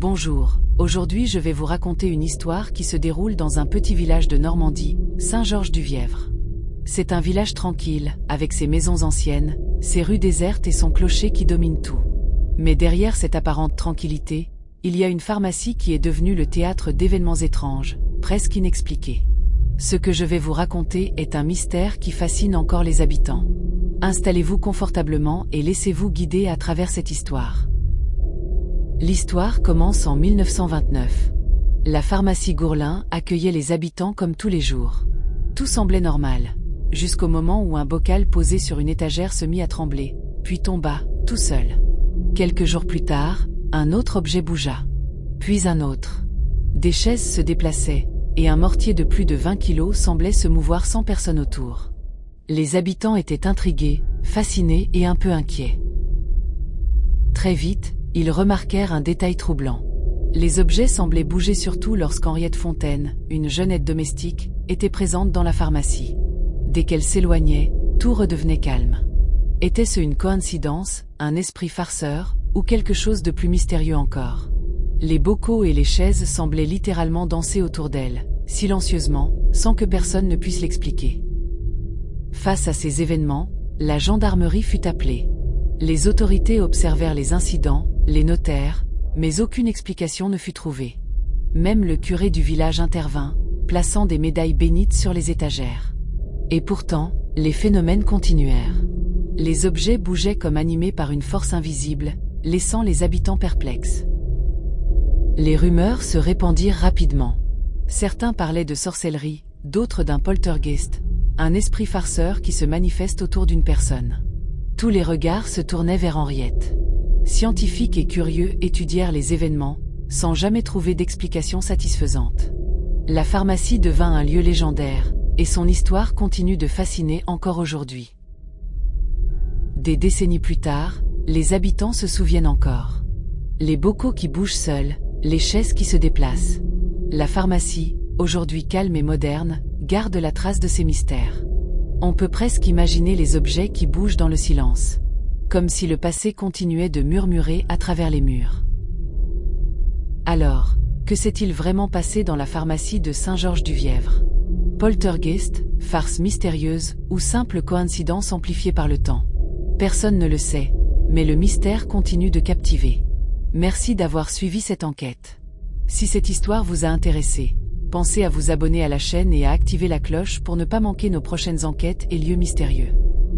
Bonjour, aujourd'hui je vais vous raconter une histoire qui se déroule dans un petit village de Normandie, Saint-Georges-du-Vièvre. C'est un village tranquille, avec ses maisons anciennes, ses rues désertes et son clocher qui domine tout. Mais derrière cette apparente tranquillité, il y a une pharmacie qui est devenue le théâtre d'événements étranges, presque inexpliqués. Ce que je vais vous raconter est un mystère qui fascine encore les habitants. Installez-vous confortablement et laissez-vous guider à travers cette histoire. L'histoire commence en 1929. La pharmacie Gourlin accueillait les habitants comme tous les jours. Tout semblait normal, jusqu'au moment où un bocal posé sur une étagère se mit à trembler, puis tomba, tout seul. Quelques jours plus tard, un autre objet bougea. Puis un autre. Des chaises se déplaçaient, et un mortier de plus de 20 kilos semblait se mouvoir sans personne autour. Les habitants étaient intrigués, fascinés et un peu inquiets. Très vite, ils remarquèrent un détail troublant. Les objets semblaient bouger surtout lorsqu'Henriette Fontaine, une jeune aide domestique, était présente dans la pharmacie. Dès qu'elle s'éloignait, tout redevenait calme. Était-ce une coïncidence, un esprit farceur, ou quelque chose de plus mystérieux encore? Les bocaux et les chaises semblaient littéralement danser autour d'elle, silencieusement, sans que personne ne puisse l'expliquer. Face à ces événements, la gendarmerie fut appelée. Les autorités observèrent les incidents, les notèrent, mais aucune explication ne fut trouvée. Même le curé du village intervint, plaçant des médailles bénites sur les étagères. Et pourtant, les phénomènes continuèrent. Les objets bougeaient comme animés par une force invisible, laissant les habitants perplexes. Les rumeurs se répandirent rapidement. Certains parlaient de sorcellerie, d'autres d'un poltergeist, un esprit farceur qui se manifeste autour d'une personne. Tous les regards se tournaient vers Henriette. Scientifiques et curieux étudièrent les événements, sans jamais trouver d'explication satisfaisante. La pharmacie devint un lieu légendaire, et son histoire continue de fasciner encore aujourd'hui. Des décennies plus tard, les habitants se souviennent encore. Les bocaux qui bougent seuls, les chaises qui se déplacent. La pharmacie, aujourd'hui calme et moderne, garde la trace de ces mystères. On peut presque imaginer les objets qui bougent dans le silence. Comme si le passé continuait de murmurer à travers les murs. Alors, que s'est-il vraiment passé dans la pharmacie de Saint-Georges-du-Vièvre? Poltergeist, farce mystérieuse, ou simple coïncidence amplifiée par le temps? Personne ne le sait, mais le mystère continue de captiver. Merci d'avoir suivi cette enquête. Si cette histoire vous a intéressé, pensez à vous abonner à la chaîne et à activer la cloche pour ne pas manquer nos prochaines enquêtes et lieux mystérieux.